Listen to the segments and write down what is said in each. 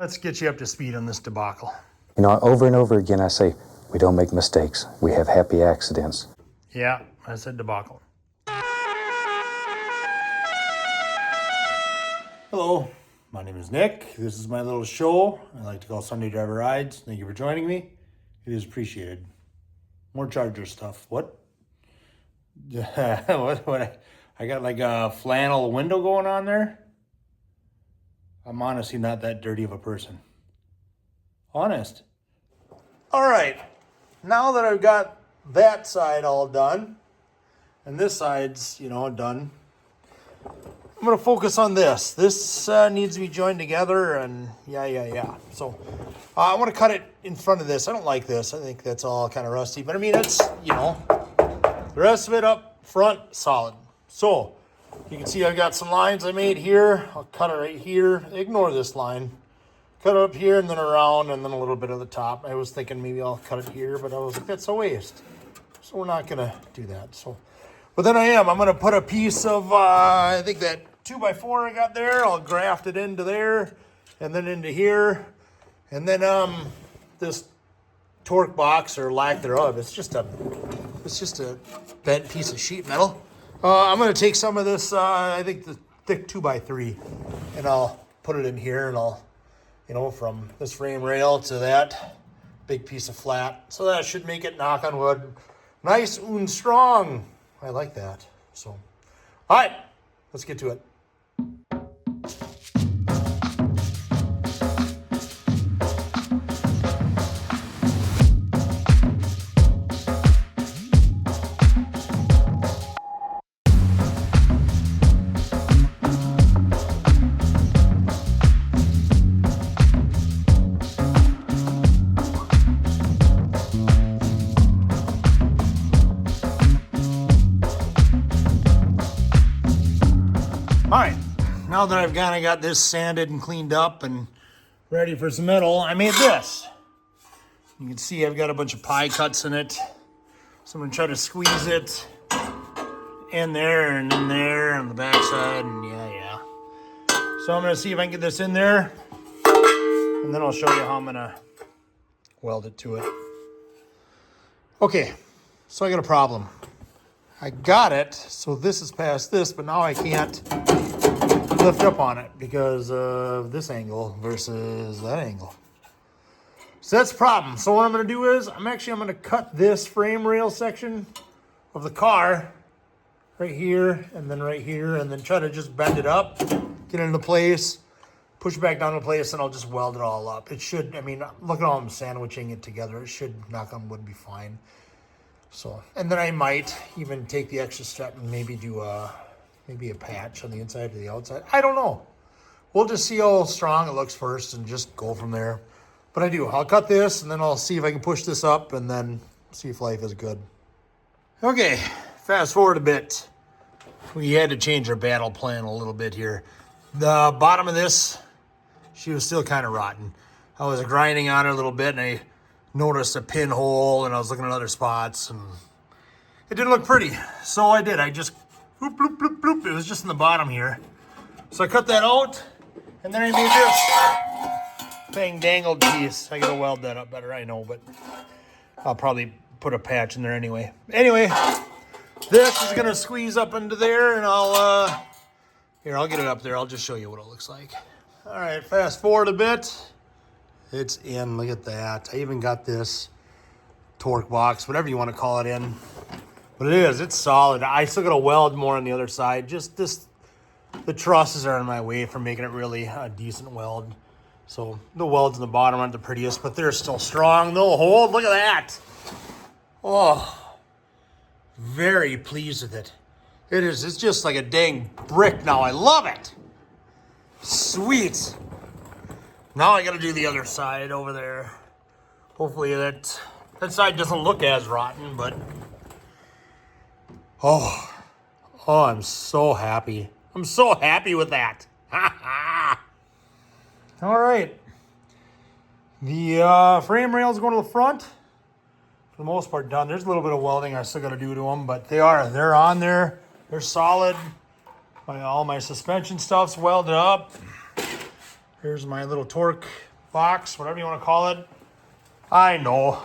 let's get you up to speed on this debacle. You know, over and over again I say, we don't make mistakes. We have happy accidents. Yeah, I said debacle. Hello, my name is Nick. This is my little show I like to call Sunday Driver Rides. Thank you for joining me. It is appreciated. More Charger stuff. What? What? I got like a flannel window going on there? I'm honestly not that dirty of a person. Honest. All right. Now that I've got that side all done, and this side's, done, I'm going to focus on this. This needs to be joined together, and yeah. So I want to cut it in front of this. I don't like this. I think that's all kind of rusty. But I mean, it's, the rest of it up front, solid. So you can see I've got some lines I made here. I'll cut it right here. Ignore this line. Cut it up here and then around and then a little bit of the top. I was thinking maybe I'll cut it here, but I was like, that's a waste. So we're not going to do that. So, but then I'm going to put a piece of, I think that 2x4 I got there. I'll graft it into there and then into here. And then this torque box or lack thereof, it's just a bent piece of sheet metal. I'm going to take some of this, I think the thick 2x3, and I'll put it in here, and I'll, from this frame rail to that big piece of flat. So that should make it, knock on wood, nice and strong. I like that. So, all right, let's get to it. All right, now that I've kind of got this sanded and cleaned up and ready for some metal, I made this. You can see I've got a bunch of pie cuts in it. So I'm gonna try to squeeze it in there and in there on the backside, and yeah. So I'm gonna see if I can get this in there, and then I'll show you how I'm gonna weld it to it. Okay, so I got a problem. I got it, so this is past this, but now I can't lift up on it because of this angle versus that angle. So that's the problem. So what I'm going to do is I'm going to cut this frame rail section of the car right here and then try to just bend it up, get it into place, push it back down into place, and I'll just weld it all up. It should, look at how I'm sandwiching it together. It should, knock on wood, be fine. So, and then I might even take the extra step and maybe do maybe a patch on the inside to the outside. I don't know. We'll just see how strong it looks first and just go from there. But I'll cut this and then I'll see if I can push this up and then see if life is good. Okay, fast forward a bit. We had to change our battle plan a little bit here. The bottom of this, she was still kind of rotten. I was grinding on her a little bit and I noticed a pinhole, and I was looking at other spots, and it didn't look pretty. So I did. I just bloop, bloop, bloop, bloop. It was just in the bottom here. So I cut that out, and then I made this thing dangled piece. I gotta weld that up better, I know, but I'll probably put a patch in there anyway. Anyway, this is gonna squeeze up into there, and I'll get it up there. I'll just show you what it looks like. All right, fast forward a bit. It's in, look at that. I even got this torque box, whatever you want to call it in. But it's solid. I still got to weld more on the other side. Just the trusses are in my way from making it really a decent weld. So the welds in the bottom aren't the prettiest, but they're still strong. They'll hold, look at that. Oh, very pleased with it. It's just like a dang brick now. I love it. Sweet. Now I got to do the other side over there. Hopefully that side doesn't look as rotten, but oh, I'm so happy. I'm so happy with that. All right. The frame rails going to the front. For the most part done. There's a little bit of welding I still got to do to them, but they're on there. They're solid. All my suspension stuff's welded up. Here's my little torque box, whatever you want to call it. I know.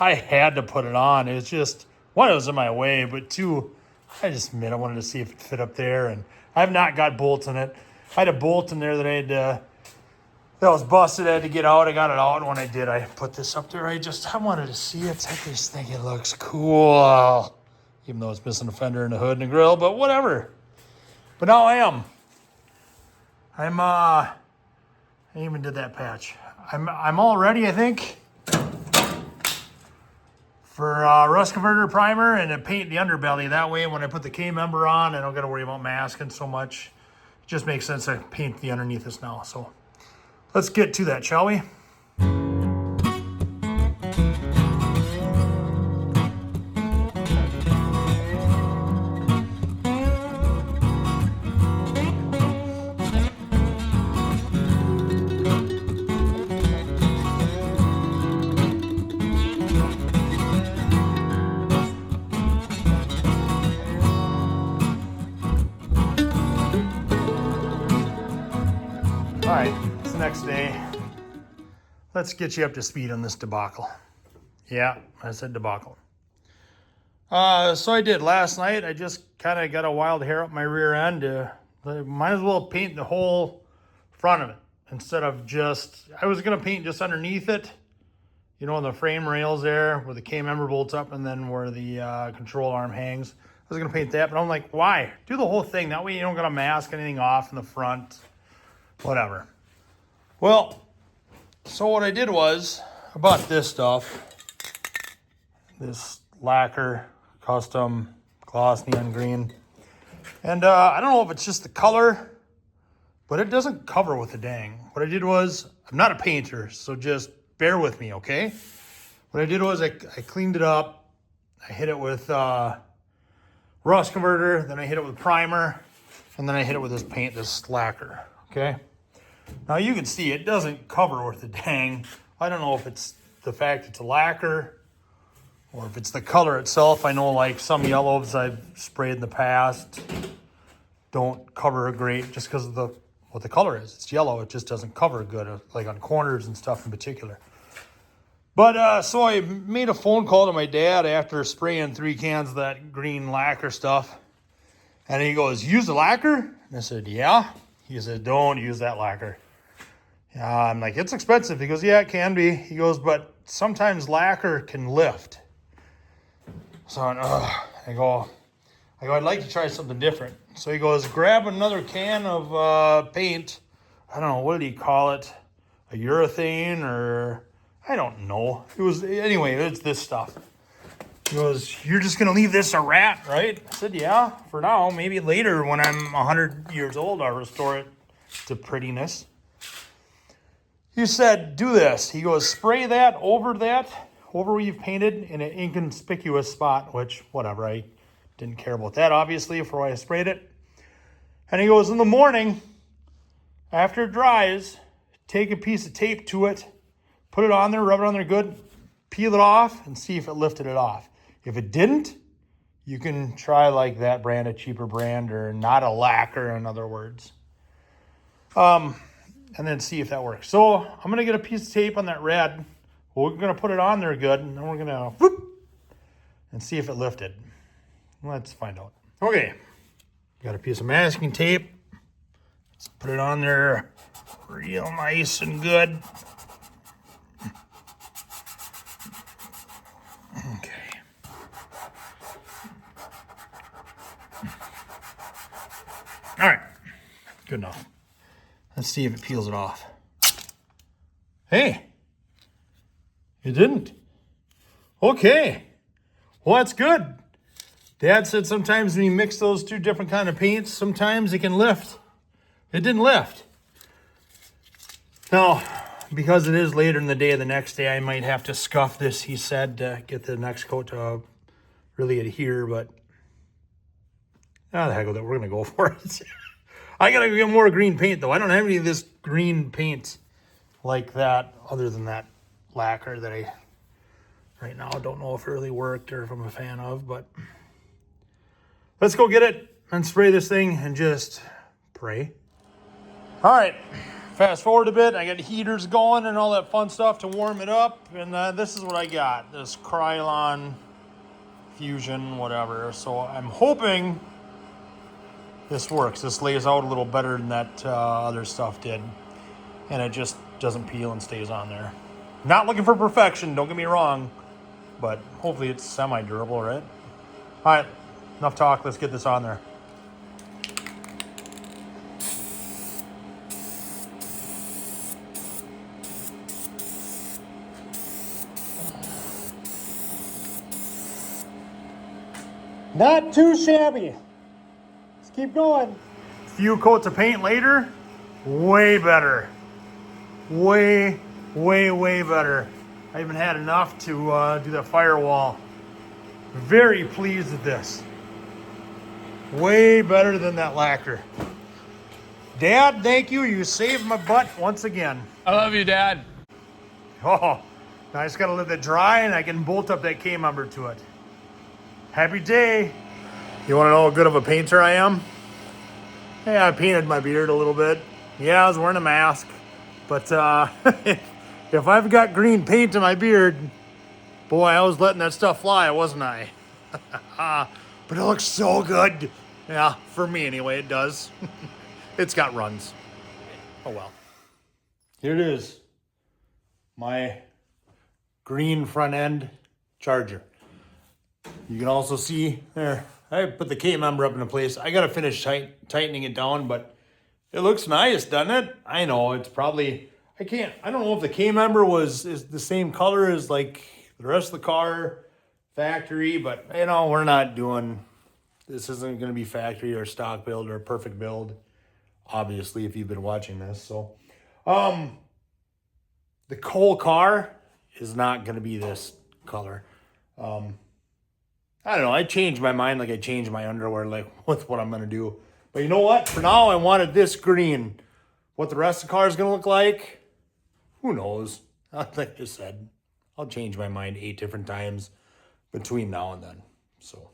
I had to put it on. It was just, one, it was in my way, but two, I wanted to see if it fit up there, and I've not got bolts in it. I had a bolt in there that that was busted. I had to get out. I got it out, and when I did, I put this up there. I wanted to see it. I just think it looks cool, even though it's missing a fender and a hood and a grill, but whatever. But now I even did that patch. I'm all ready, I think, for rust converter primer and to paint the underbelly. That way, when I put the K-member on, I don't got to worry about masking so much. It just makes sense to paint the underneath this now. So let's get to that, shall we? All right, it's the next day. Let's get you up to speed on this debacle. Yeah, I said debacle. So I did last night. I just kind of got a wild hair up my rear end. Might as well paint the whole front of it instead of just, I was going to paint just underneath it. You know, the frame rails there where the K-member bolts up and then where the control arm hangs. I was going to paint that, but I'm like, why? Do the whole thing. That way you don't got to mask anything off in the front. Whatever. Well, so what I did was, I bought this stuff. This lacquer, custom gloss neon green. And I don't know if it's just the color, but it doesn't cover with a dang. What I did was, I'm not a painter, so just bear with me, okay? What I did was I cleaned it up. I hit it with rust converter, then I hit it with primer, and then I hit it with this paint, this lacquer, okay? Now you can see it doesn't cover with the dang. I don't know if it's the fact it's a lacquer or if it's the color itself. I know like some yellows I've sprayed in the past don't cover great just because of what the color is. It's yellow, it just doesn't cover good, like on corners and stuff in particular. But so I made a phone call to my dad after spraying 3 cans of that green lacquer stuff. And he goes, use the lacquer? And I said, yeah. He said, don't use that lacquer. I'm like, it's expensive. He goes, yeah, it can be. He goes, but sometimes lacquer can lift. So I go, I'd like to try something different. So he goes, grab another can of paint. I don't know, what did he call it? A urethane or, I don't know. Anyway, it's this stuff. He goes, you're just going to leave this a rat, right? I said, yeah, for now. Maybe later when I'm 100 years old, I'll restore it to prettiness. He said, do this. He goes, spray that over where you've painted in an inconspicuous spot, which, whatever, I didn't care about that, obviously, for why I sprayed it. And he goes, in the morning, after it dries, take a piece of tape to it, put it on there, rub it on there good, peel it off, and see if it lifted it off. If it didn't, you can try like that brand, a cheaper brand, or not a lacquer, in other words. And then see if that works. So I'm going to get a piece of tape on that red. We're going to put it on there good, and then we're going to whoop, and see if it lifted. Let's find out. Okay, got a piece of masking tape. Let's put it on there real nice and good. Okay. All right, good enough. Let's see if it peels it off. Hey, it didn't. Okay, well, that's good. Dad said sometimes when you mix those 2 different kind of paints, sometimes it can lift. It didn't lift. Now, because it is later in the day, the next day, I might have to scuff this, he said, to get the next coat to really adhere, but the heck with it, we're going to go for it. I got to get more green paint, though. I don't have any of this green paint like that, other than that lacquer that I, right now, don't know if it really worked or if I'm a fan of, but let's go get it and spray this thing and just pray. All right, Fast forward a bit, I got heaters going and all that fun stuff to warm it up, and this is what I got, this Krylon Fusion, whatever. So I'm hoping this works. This lays out a little better than that other stuff did, and it just doesn't peel and stays on there. Not looking for perfection, don't get me wrong, but hopefully it's semi-durable, right? All right, enough talk, let's get this on there. Not too shabby. Let's keep going. Few coats of paint later, way better. Way better. I even had enough to do the firewall. Very pleased with this. Way better than that lacquer. Dad, thank you. You saved my butt once again. I love you, Dad. Oh, now I just gotta let it dry and I can bolt up that K-member to it. Happy day. You wanna know how good of a painter I am? Yeah, I painted my beard a little bit. Yeah, I was wearing a mask. But if I've got green paint in my beard, boy, I was letting that stuff fly, wasn't I? But it looks so good. Yeah, for me anyway, it does. It's got runs. Oh well. Here it is. My green front end Charger. You can also see there, I put the K-member up into place. I gotta finish tightening it down, but it looks nice, doesn't it? I know, it's probably, I don't know if the K-member is the same color as like the rest of the car factory, but you know, we're not doing, this isn't gonna be factory or stock build or perfect build, obviously, if you've been watching this. So, the whole car is not gonna be this color. I don't know, I changed my mind like I changed my underwear, like with what I'm gonna do. But you know what? For now, I wanted this green. What the rest of the car is gonna look like, who knows? Like I said, I'll change my mind 8 different times between now and then. So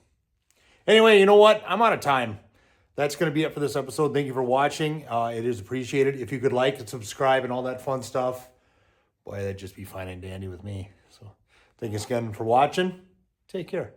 anyway, you know what? I'm out of time. That's gonna be it for this episode. Thank you for watching. It is appreciated. If you could like and subscribe and all that fun stuff, boy, that'd just be fine and dandy with me. So thank you again for watching. Take care.